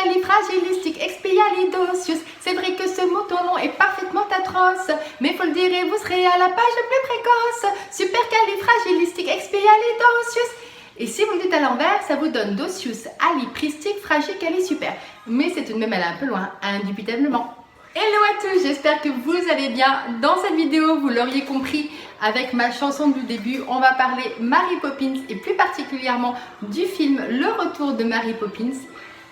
Supercalifragilisticexpialidocious. C'est vrai que ce mot ton nom est parfaitement atroce, mais faut le dire et vous serez à la page la plus précoce. Supercalifragilisticexpialidocious. Et si vous le dites à l'envers, ça vous donne docius, ali, pristique, fragile, cali, super. Mais c'est tout de même aller un peu loin, indubitablement. Hello à tous, j'espère que vous allez bien. Dans cette vidéo, vous l'auriez compris, avec ma chanson du début, on va parler Mary Poppins et plus particulièrement du film Le Retour de Mary Poppins.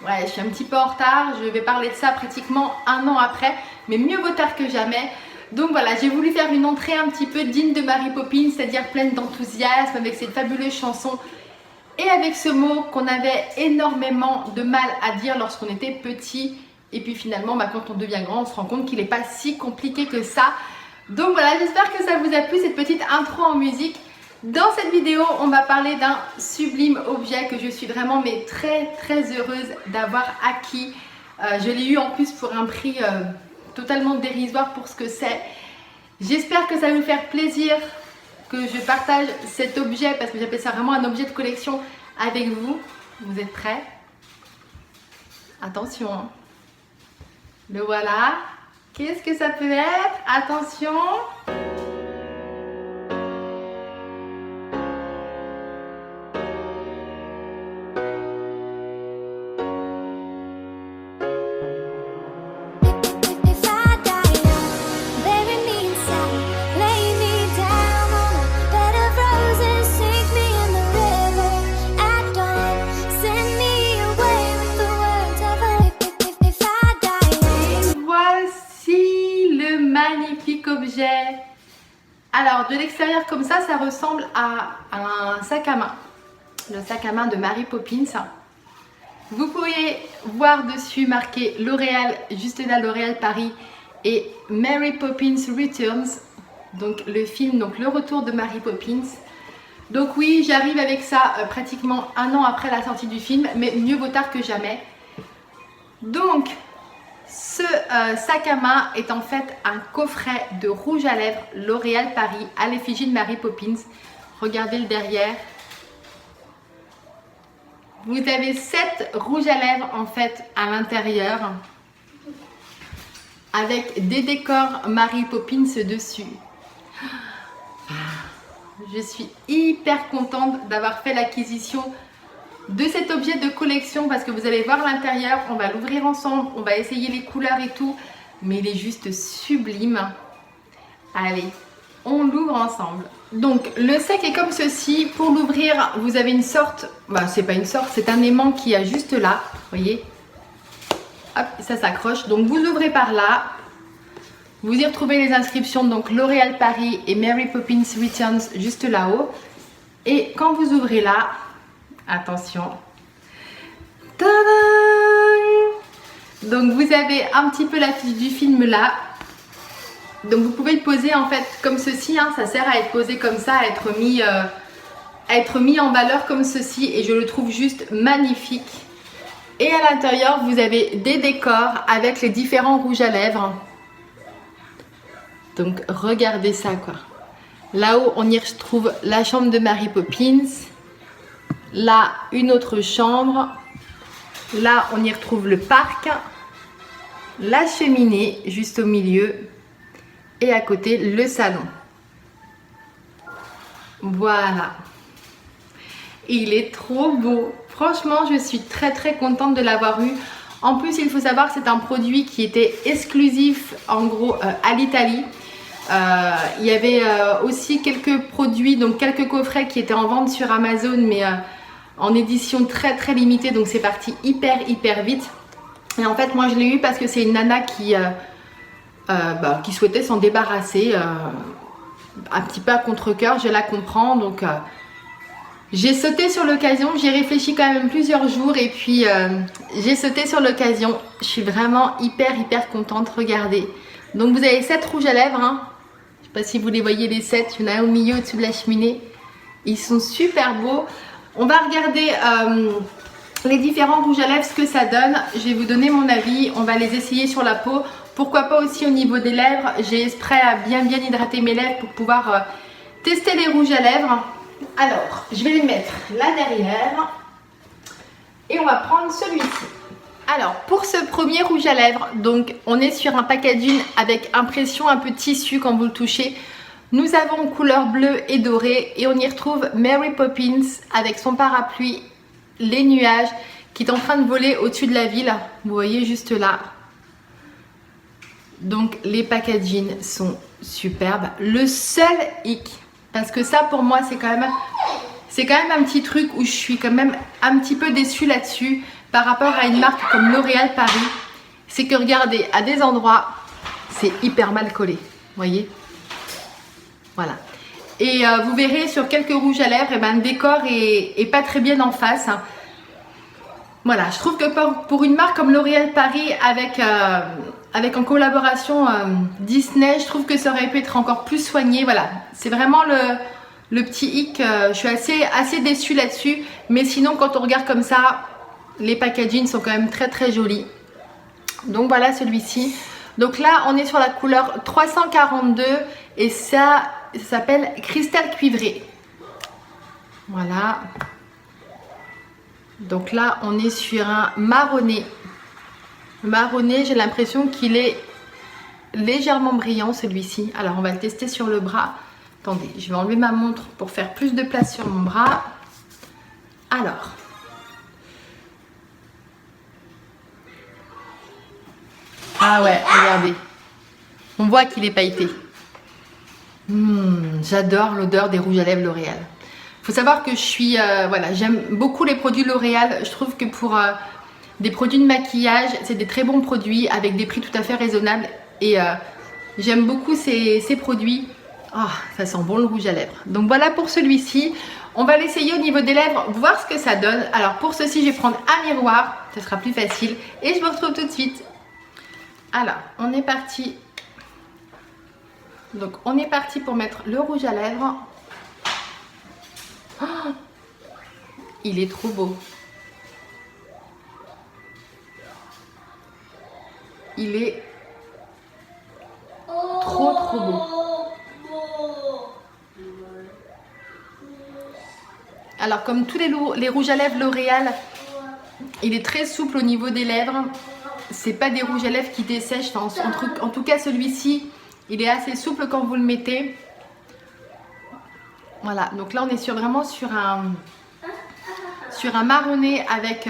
Ouais, je suis un petit peu en retard, je vais parler de ça pratiquement un an après, mais mieux vaut tard que jamais. Donc voilà, j'ai voulu faire une entrée un petit peu digne de Mary Poppins, c'est-à-dire pleine d'enthousiasme avec cette fabuleuse chanson et avec ce mot qu'on avait énormément de mal à dire lorsqu'on était petit. Et puis finalement, quand on devient grand, on se rend compte qu'il n'est pas si compliqué que ça. Donc voilà, j'espère que ça vous a plu cette petite intro en musique. Dans cette vidéo, on va parler d'un sublime objet que je suis vraiment très heureuse d'avoir acquis. Je l'ai eu en plus pour un prix totalement dérisoire pour ce que c'est. J'espère que ça va vous faire plaisir que je partage cet objet parce que j'appelle ça vraiment un objet de collection avec vous. Vous êtes prêts? Attention, hein. Le voilà. Qu'est-ce que ça peut être? Attention. Magnifique objet. Alors de l'extérieur comme ça ressemble à un sac à main, le sac à main de Mary Poppins. Vous pourriez voir dessus marqué L'Oréal, juste là L'Oréal Paris et Mary Poppins Returns, donc le film, donc le retour de Mary Poppins. Donc oui, j'arrive avec ça pratiquement un an après la sortie du film, mais mieux vaut tard que jamais. Donc ce sac à main est en fait un coffret de rouge à lèvres L'Oréal Paris à l'effigie de Mary Poppins. Regardez le derrière. Vous avez 7 rouges à lèvres en fait à l'intérieur avec des décors Mary Poppins dessus. Je suis hyper contente d'avoir fait l'acquisition de cet objet de collection parce que vous allez voir l'intérieur, on va l'ouvrir ensemble, on va essayer les couleurs et tout, mais il est juste sublime. Allez, on l'ouvre ensemble. Donc le sac est comme ceci. Pour l'ouvrir, vous avez une sorte, c'est pas une sorte, c'est un aimant qui est juste là, vous voyez. Hop, ça s'accroche. Donc vous ouvrez par là. Vous y retrouvez les inscriptions, donc L'Oréal Paris et Mary Poppins Returns juste là-haut. Et quand vous ouvrez là, attention, tadam! Donc vous avez un petit peu l'affiche du film là. Donc vous pouvez le poser en fait comme ceci, hein. Ça sert à être posé comme ça, à être mis en valeur comme ceci, et je le trouve juste magnifique. Et à l'intérieur vous avez des décors avec les différents rouges à lèvres. Donc regardez ça quoi. Là-haut on y retrouve la chambre de Mary Poppins. Là, une autre chambre. Là, on y retrouve le parc. La cheminée, juste au milieu. Et à côté, le salon. Voilà. Il est trop beau. Franchement, je suis très contente de l'avoir eu. En plus, il faut savoir que c'est un produit qui était exclusif, en gros, à l'Italie. Il y avait aussi quelques produits, donc quelques coffrets qui étaient en vente sur Amazon, mais en édition très limitée, donc c'est parti hyper vite. Et en fait moi je l'ai eu parce que c'est une nana qui souhaitait s'en débarrasser un petit peu à contre-cœur, je la comprends. Donc j'ai sauté sur l'occasion, j'ai réfléchi quand même plusieurs jours et puis j'ai sauté sur l'occasion. Je suis vraiment hyper contente. Regardez, donc vous avez 7 rouges à lèvres, hein. Je sais pas si vous les voyez les 7, il y en a un au milieu au-dessus de la cheminée, ils sont super beaux. On va regarder les différents rouges à lèvres, ce que ça donne. Je vais vous donner mon avis. On va les essayer sur la peau. Pourquoi pas aussi au niveau des lèvres. J'ai exprès à bien hydrater mes lèvres pour pouvoir tester les rouges à lèvres. Alors, je vais les mettre là derrière. Et on va prendre celui-ci. Alors pour ce premier rouge à lèvres, donc on est sur un packaging avec impression un peu tissu quand vous le touchez. Nous avons couleur bleue et dorée et on y retrouve Mary Poppins avec son parapluie, les nuages qui est en train de voler au-dessus de la ville. Vous voyez juste là. Donc les packagings sont superbes. Le seul hic, parce que ça pour moi c'est quand même un petit truc où je suis quand même un petit peu déçue là-dessus par rapport à une marque comme L'Oréal Paris, c'est que regardez, à des endroits c'est hyper mal collé, vous voyez, voilà. Et vous verrez sur quelques rouges à lèvres, et ben, le décor est pas très bien en face, hein. Voilà, je trouve que pour une marque comme L'Oréal Paris avec en collaboration Disney, je trouve que ça aurait pu être encore plus soigné. Voilà, c'est vraiment le petit hic. Je suis assez déçue là-dessus. Mais sinon, quand on regarde comme ça, les packagings sont quand même très très jolis. Donc voilà celui-ci. Donc là, on est sur la couleur 342 et ça s'appelle Cristal Cuivré. Voilà. Donc là, on est sur un marronné. Marronné, j'ai l'impression qu'il est légèrement brillant celui-ci. Alors, on va le tester sur le bras. Attendez, je vais enlever ma montre pour faire plus de place sur mon bras. Alors. Ah ouais, regardez. On voit qu'il est pailleté. J'adore l'odeur des rouges à lèvres L'Oréal. Il faut savoir que je suis, voilà, j'aime beaucoup les produits L'Oréal. Je trouve que pour des produits de maquillage, c'est des très bons produits avec des prix tout à fait raisonnables. Et j'aime beaucoup ces produits. Oh, ça sent bon le rouge à lèvres. Donc voilà pour celui-ci. On va l'essayer au niveau des lèvres, voir ce que ça donne. Alors pour ceci, je vais prendre un miroir. Ça sera plus facile. Et je vous retrouve tout de suite. Alors, on est parti. Donc on est parti pour mettre le rouge à lèvres. Oh, il est trop beau. Il est trop beau. Alors comme tous les rouges à lèvres L'Oréal, il est très souple au niveau des lèvres. C'est pas des rouges à lèvres qui dessèchent. Enfin, en tout cas celui-ci, il est assez souple quand vous le mettez. Voilà, donc là on est vraiment sur un marronné avec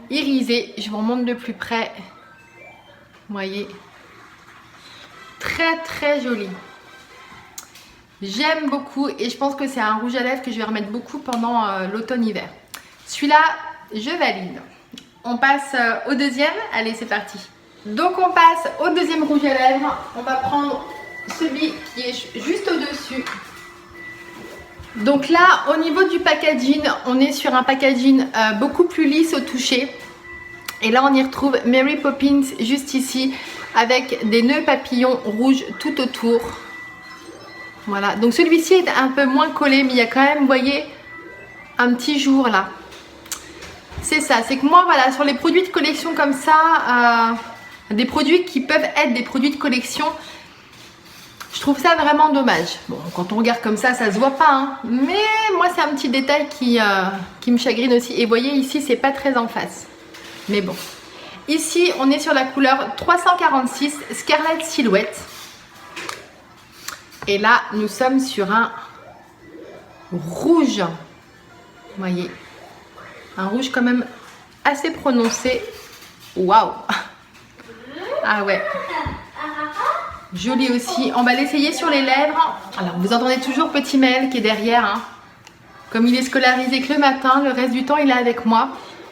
irisé. Je vous remonte de plus près. Vous voyez, très très joli. J'aime beaucoup et je pense que c'est un rouge à lèvres que je vais remettre beaucoup pendant l'automne-hiver. Celui-là, je valide. On passe au deuxième. Allez, c'est parti. Donc on passe au deuxième rouge à lèvres. On va prendre celui qui est juste au-dessus. Donc là, au niveau du packaging, on est sur un packaging beaucoup plus lisse au toucher. Et là, on y retrouve Mary Poppins juste ici avec des nœuds papillons rouges tout autour. Voilà, donc celui-ci est un peu moins collé, mais il y a quand même, vous voyez, un petit jour là. C'est ça, c'est que moi, voilà, sur les produits de collection comme ça, des produits qui peuvent être des produits de collection, je trouve ça vraiment dommage. Bon, quand on regarde comme ça se voit pas, hein. Mais moi, c'est un petit détail qui me chagrine aussi. Et vous voyez, ici, c'est pas très en face. Mais bon. Ici, on est sur la couleur 346 Scarlet Silhouette. Et là, nous sommes sur un rouge. Vous voyez, un rouge quand même assez prononcé. Waouh! Ah ouais. Joli aussi. On va l'essayer sur les lèvres. Alors, vous entendez toujours Petit Maël qui est derrière, hein. Comme il est scolarisé que le matin, le reste du temps, il est avec moi.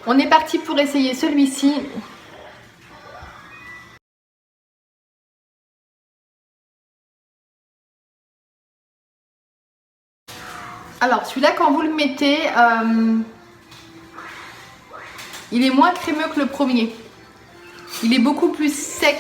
On est parti pour essayer celui-ci. Alors, celui-là, quand vous le mettez, il est moins crémeux que le premier. Il est beaucoup plus sec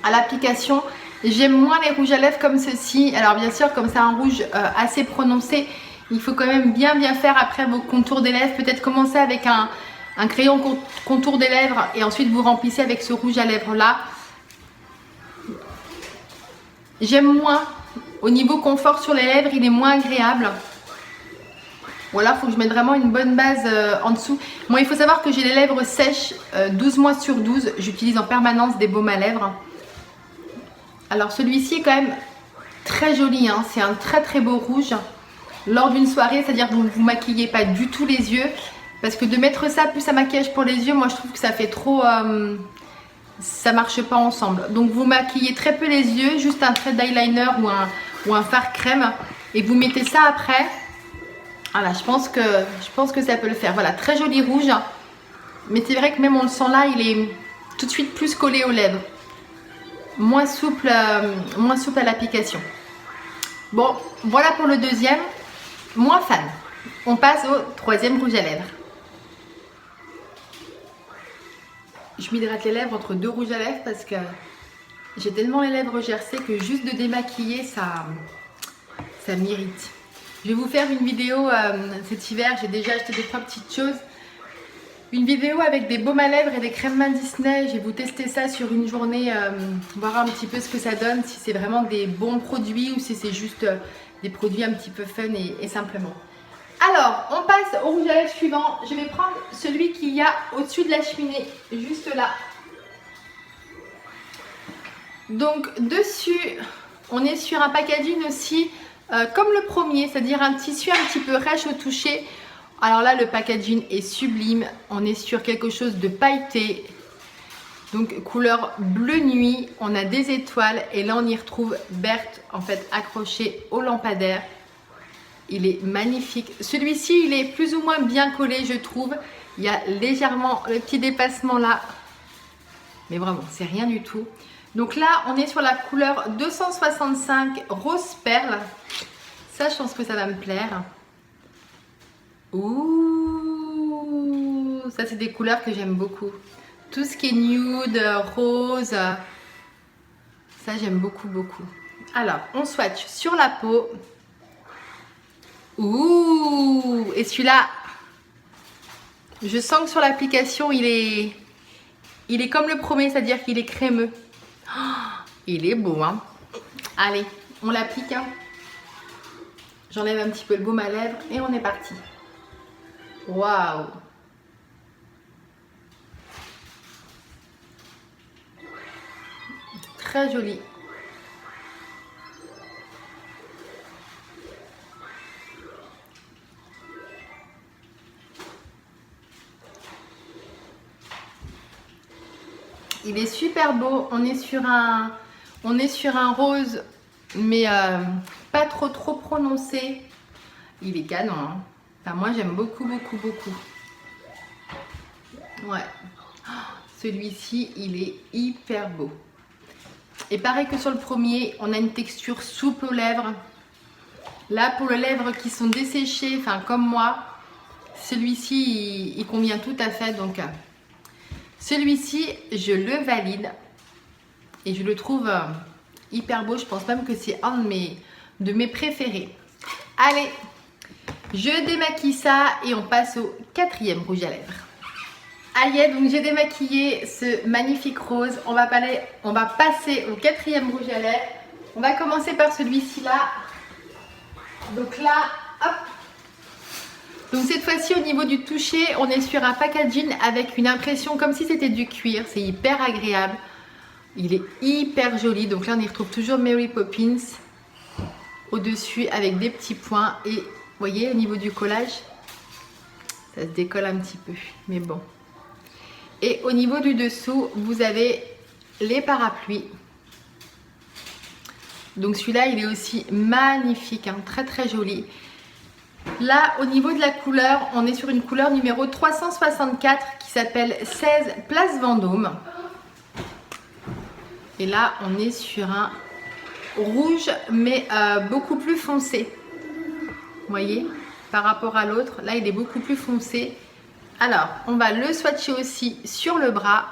à l'application. J'aime moins les rouges à lèvres comme ceci. Alors bien sûr, comme c'est un rouge assez prononcé, il faut quand même bien faire après vos contours des lèvres. Peut-être commencer avec un crayon contour des lèvres et ensuite vous remplissez avec ce rouge à lèvres là. J'aime moins. Au niveau confort sur les lèvres, il est moins agréable. Ou alors, il faut que je mette vraiment une bonne base en dessous. Moi, il faut savoir que j'ai les lèvres sèches 12 mois sur 12. J'utilise en permanence des baumes à lèvres. Alors, celui-ci est quand même très joli. Hein. C'est un très très beau rouge. Lors d'une soirée, c'est-à-dire que vous ne vous maquillez pas du tout les yeux. Parce que de mettre ça plus un maquillage pour les yeux, moi, je trouve que ça fait trop... ça marche pas ensemble. Donc, vous maquillez très peu les yeux. Juste un trait d'eyeliner ou un fard crème. Et vous mettez ça après... Voilà, je pense que ça peut le faire. Voilà, très joli rouge. Mais c'est vrai que même on le sent là, il est tout de suite plus collé aux lèvres. Moins souple à l'application. Bon, voilà pour le deuxième. Moins fan. On passe au troisième rouge à lèvres. Je m'hydrate les lèvres entre deux rouges à lèvres parce que j'ai tellement les lèvres gercées que juste de démaquiller, ça m'irrite. Je vais vous faire une vidéo cet hiver, j'ai déjà acheté 2-3 petites choses. Une vidéo avec des baumes à lèvres et des crèmes mains Disney. Je vais vous tester ça sur une journée, voir un petit peu ce que ça donne, si c'est vraiment des bons produits ou si c'est juste des produits un petit peu fun et simplement. Alors, on passe au rouge à lèvres suivant. Je vais prendre celui qu'il y a au-dessus de la cheminée, juste là. Donc, dessus, on est sur un packaging aussi... comme le premier, c'est-à-dire un tissu un petit peu rêche au toucher. Alors là, le packaging est sublime. On est sur quelque chose de pailleté. Donc, couleur bleu nuit. On a des étoiles. Et là, on y retrouve Berthe, en fait, accrochée au lampadaire. Il est magnifique. Celui-ci, il est plus ou moins bien collé, je trouve. Il y a légèrement le petit dépassement là. Mais vraiment, c'est rien du tout. Donc là, on est sur la couleur 265 rose perle. Ça, je pense que ça va me plaire. Ouh, ça, c'est des couleurs que j'aime beaucoup. Tout ce qui est nude, rose, ça, j'aime beaucoup, beaucoup. Alors, on swatch sur la peau. Ouh, et celui-là, je sens que sur l'application, il est comme le premier, c'est-à-dire qu'il est crémeux. Il est beau, hein. Allez, on l'applique. Hein. J'enlève un petit peu le baume à lèvres et on est parti. Waouh! Très joli. Il est super beau. On est sur un rose, mais pas trop prononcé. Il est canon. Hein. Enfin, moi, j'aime beaucoup, beaucoup, beaucoup. Ouais. Celui-ci, il est hyper beau. Et pareil que sur le premier, on a une texture souple aux lèvres. Là, pour les lèvres qui sont desséchées, enfin comme moi, celui-ci, il convient tout à fait. Donc, celui-ci, je le valide. Et je le trouve hyper beau. Je pense même que c'est un de mes préférés. Allez, je démaquille ça et on passe au quatrième rouge à lèvres. Allez, donc j'ai démaquillé ce magnifique rose. On va passer au quatrième rouge à lèvres. On va commencer par celui-ci là. Donc là, hop. Donc cette fois-ci, au niveau du toucher, on est sur un packaging avec une impression comme si c'était du cuir. C'est hyper agréable. Il est hyper joli. Donc là, on y retrouve toujours Mary Poppins au-dessus avec des petits points. Et vous voyez, au niveau du collage, ça se décolle un petit peu. Mais bon. Et au niveau du dessous, vous avez les parapluies. Donc celui-là, il est aussi magnifique, hein, très très joli. Là, au niveau de la couleur, on est sur une couleur numéro 364 qui s'appelle 16 Place Vendôme. Et là, on est sur un rouge, mais beaucoup plus foncé. Vous voyez, par rapport à l'autre, là, il est beaucoup plus foncé. Alors, on va le swatcher aussi sur le bras.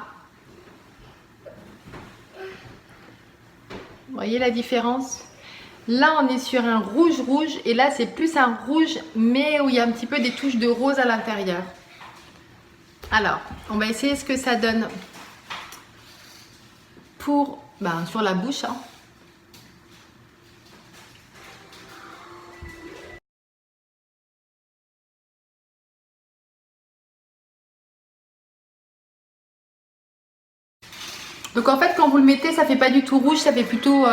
Vous voyez la différence? Là, on est sur un rouge et là, c'est plus un rouge, mais où il y a un petit peu des touches de rose à l'intérieur. Alors, on va essayer ce que ça donne pour, sur la bouche. Hein. Donc en fait, quand vous le mettez, ça fait pas du tout rouge, ça fait plutôt...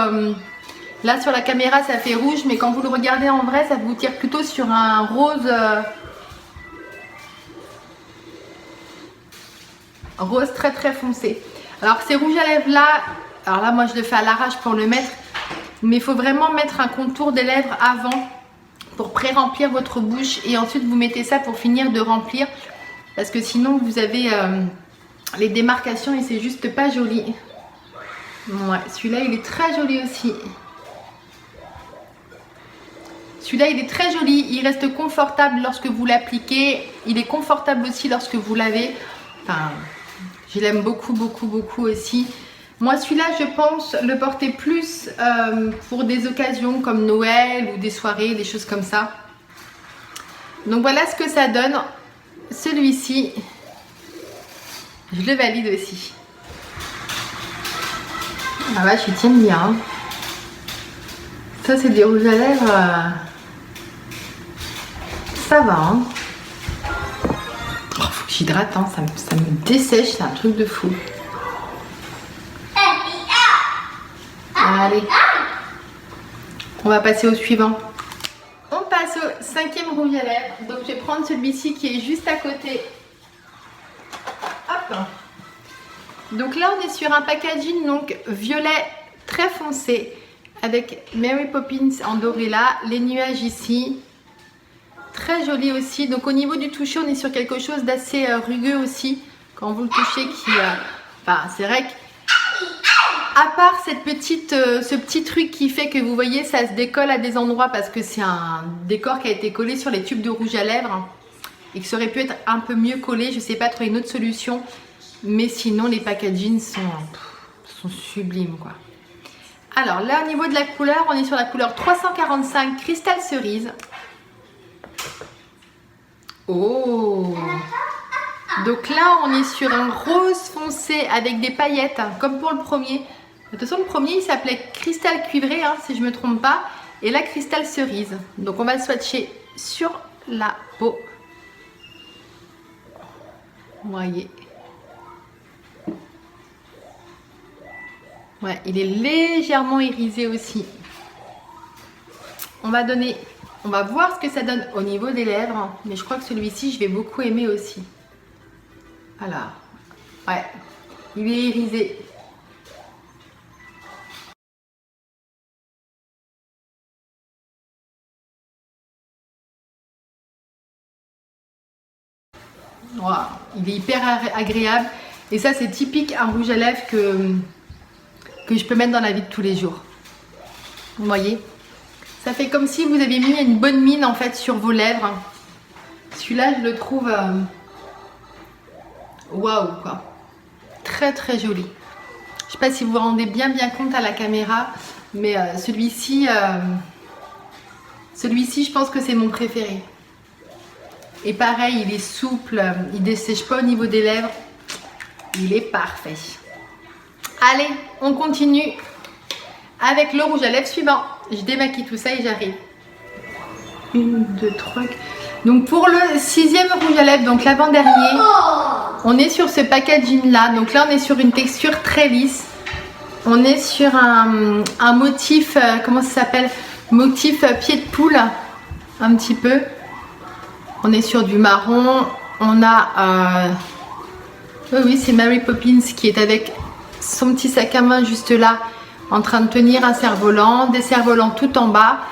là sur la caméra, ça fait rouge, mais quand vous le regardez en vrai, ça vous tire plutôt sur un rose... rose très très foncé. Alors ces rouges à lèvres là, alors là moi je le fais à l'arrache pour le mettre, mais il faut vraiment mettre un contour des lèvres avant pour pré-remplir votre bouche et ensuite vous mettez ça pour finir de remplir parce que sinon vous avez les démarcations et c'est juste pas joli. Ouais, celui-là il est très joli aussi. Celui-là il est très joli, il reste confortable lorsque vous l'appliquez, il est confortable aussi lorsque vous l'avez. Enfin, je l'aime beaucoup beaucoup beaucoup aussi. Moi celui-là je pense le porter plus pour des occasions comme Noël ou des soirées, des choses comme ça. Donc voilà ce que ça donne. Celui-ci, je le valide aussi. Ah bah je tiens bien. Hein. Ça c'est des rouges à lèvres. Ça va. Hein. Oh, faut que j'hydrate, hein. Ça me dessèche, c'est un truc de fou. Allez, on va passer au suivant. On passe au 5e rouge à lèvres. Donc je vais prendre celui-ci qui est juste à côté. Hop. Donc là on est sur un packaging donc violet très foncé avec Mary Poppins en doré là, les nuages ici. Très joli aussi. Donc au niveau du toucher on est sur quelque chose d'assez rugueux aussi. Quand vous le touchez qui... enfin c'est vrai que à part cette petite, ce petit truc qui fait que vous voyez ça se décolle à des endroits parce que c'est un décor qui a été collé sur les tubes de rouge à lèvres et qui aurait pu être un peu mieux collé, je sais pas trouver une autre solution, mais sinon les packagings sont sublimes quoi. Alors là au niveau de la couleur, on est sur la couleur 345 cristal cerise. Oh! Donc là on est sur un rose foncé avec des paillettes hein, comme pour le premier. De toute façon, le premier, il s'appelait cristal cuivré, hein, si je ne me trompe pas. Et là, cristal cerise. Donc, on va le swatcher sur la peau. Vous voyez. Ouais, il est légèrement irisé aussi. On va voir ce que ça donne au niveau des lèvres. Mais je crois que celui-ci, je vais beaucoup aimer aussi. Alors, ouais, il est irisé. Wow, il est hyper agréable et ça c'est typique un rouge à lèvres que je peux mettre dans la vie de tous les jours. Vous voyez, ça fait comme si vous aviez mis une bonne mine en fait sur vos lèvres. Celui-là je le trouve waouh quoi, très très joli. Je sais pas si vous vous rendez bien compte à la caméra, mais celui-ci je pense que c'est mon préféré. Et pareil, il est souple, il dessèche pas au niveau des lèvres. Il est parfait. Allez, on continue avec le rouge à lèvres suivant. Je démaquille tout ça et j'arrive. 1, 2, 3. Donc pour le 6e rouge à lèvres, donc l'avant-dernier, on est sur ce packaging là. Donc là, on est sur une texture très lisse. On est sur un motif, comment ça s'appelle? Motif pied de poule, un petit peu. On est sur du marron, on a, oui c'est Mary Poppins qui est avec son petit sac à main juste là, en train de tenir un cerf-volant, des cerfs-volants tout en bas.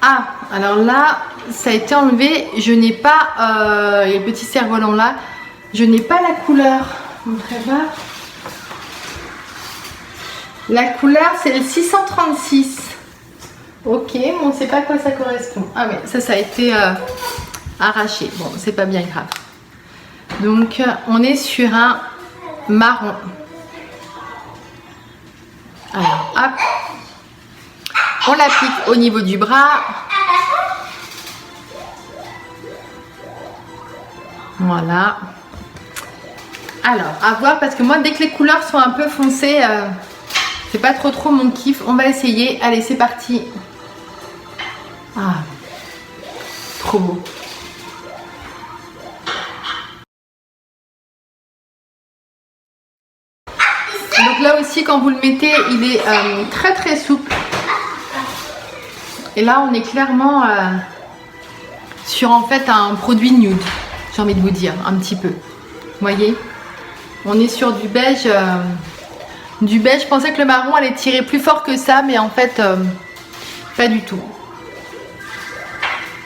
Ah, alors là, ça a été enlevé, je n'ai pas, les petits cerfs-volants là, je n'ai pas la couleur, montrez voir. La couleur c'est le 636. Ok, mais on ne sait pas à quoi ça correspond. Ah oui, ça a été... arraché, bon c'est pas bien grave. Donc on est sur un marron. Alors hop, on l'applique au niveau du bras. Voilà. Alors à voir parce que moi dès que les couleurs sont un peu foncées, c'est pas trop mon kiff. On va essayer. Allez c'est parti. Ah, trop beau. Donc là aussi, quand vous le mettez, il est très très souple. Et là, on est clairement sur en fait un produit nude, j'ai envie de vous dire, un petit peu. Vous voyez, on est sur du beige. Du beige, je pensais que le marron allait tirer plus fort que ça, mais en fait, pas du tout.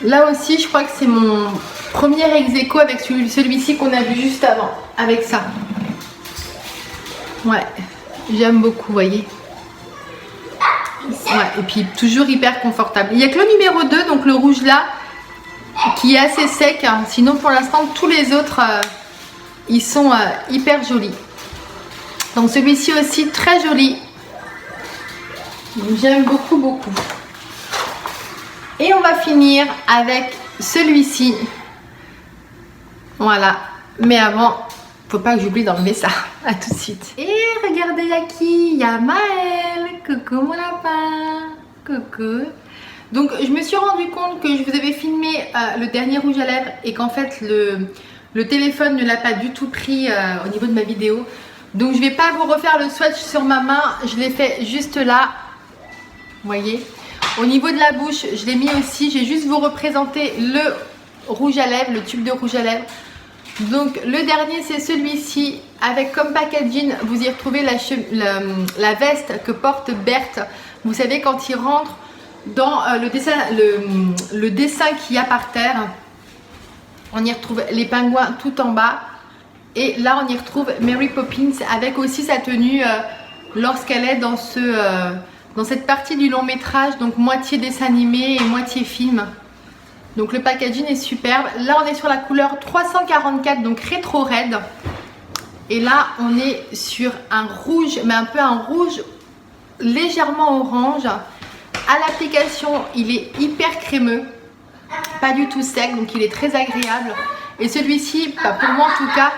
Là aussi, je crois que c'est mon premier ex-aequo avec celui-ci qu'on a vu juste avant, avec ça. Ouais, j'aime beaucoup, vous voyez. Ouais, et puis toujours hyper confortable. Il n'y a que le numéro 2, donc le rouge là, qui est assez sec. Hein. Sinon, pour l'instant, tous les autres, ils sont hyper jolis. Donc celui-ci aussi, très joli. J'aime beaucoup, beaucoup. Et on va finir avec celui-ci. Voilà. Mais avant, faut pas que j'oublie d'enlever ça. À tout de suite. Et regardez, il y a qui? Il y a Maëlle. Coucou mon lapin. Coucou. Donc je me suis rendu compte que je vous avais filmé le dernier rouge à lèvres et qu'en fait le téléphone ne l'a pas du tout pris au niveau de ma vidéo. Donc je vais pas vous refaire le swatch sur ma main. Je l'ai fait juste là. Vous voyez. Au niveau de la bouche, je l'ai mis aussi. J'ai juste vous représenté le rouge à lèvres, le tube de rouge à lèvres. Donc le dernier c'est celui-ci avec comme packaging, vous y retrouvez la veste que porte Berthe. Vous savez quand il rentre dans le dessin qu'il y a par terre, on y retrouve les pingouins tout en bas. Et là on y retrouve Mary Poppins avec aussi sa tenue lorsqu'elle est dans cette partie du long métrage, donc moitié dessin animé et moitié film. Donc le packaging est superbe. Là on est sur la couleur 344, donc rétro red. Et là on est sur un rouge, mais un peu un rouge légèrement orange. À l'application il est hyper crémeux, pas du tout sec, donc il est très agréable. Et celui-ci, pour moi en tout cas,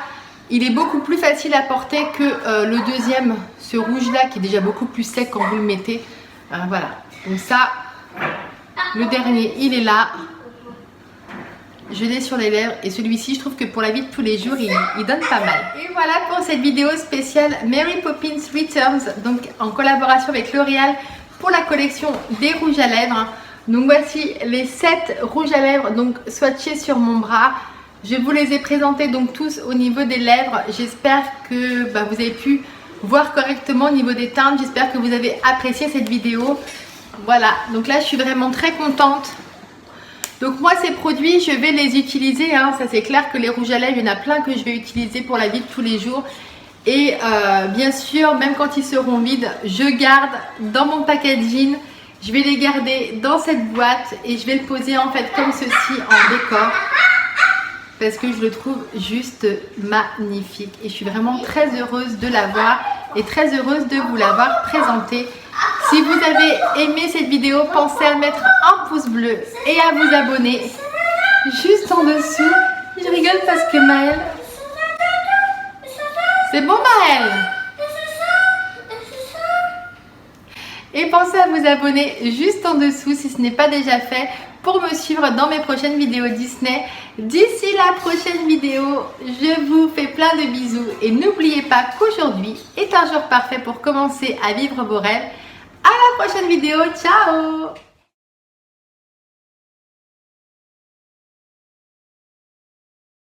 il est beaucoup plus facile à porter que le deuxième, ce rouge là qui est déjà beaucoup plus sec quand vous le mettez. Voilà, donc ça, le dernier il est là. Je l'ai sur les lèvres et celui-ci je trouve que pour la vie de tous les jours il donne pas mal. Et voilà pour cette vidéo spéciale Mary Poppins Returns, donc en collaboration avec L'Oréal pour la collection des rouges à lèvres. Donc voici les 7 rouges à lèvres donc swatchés sur mon bras. Je vous les ai présentés donc tous au niveau des lèvres. J'espère que vous avez pu voir correctement au niveau des teintes. J'espère que vous avez apprécié cette vidéo. Voilà, donc là je suis vraiment très contente. Donc moi ces produits je vais les utiliser, hein. Ça c'est clair que les rouges à lèvres il y en a plein que je vais utiliser pour la vie de tous les jours. Et bien sûr même quand ils seront vides je garde dans mon packaging. Je vais les garder dans cette boîte et je vais le poser en fait comme ceci en décor. Parce que je le trouve juste magnifique. Et je suis vraiment très heureuse de l'avoir et très heureuse de vous l'avoir présenté. Si vous avez aimé cette vidéo, pensez à mettre un pouce bleu et à vous abonner juste en dessous. Je rigole parce que Maëlle... C'est bon Maëlle? Et pensez à vous abonner juste en dessous si ce n'est pas déjà fait pour me suivre dans mes prochaines vidéos Disney. D'ici la prochaine vidéo, je vous fais plein de bisous et n'oubliez pas qu'aujourd'hui est un jour parfait pour commencer à vivre vos rêves. À la prochaine vidéo, ciao!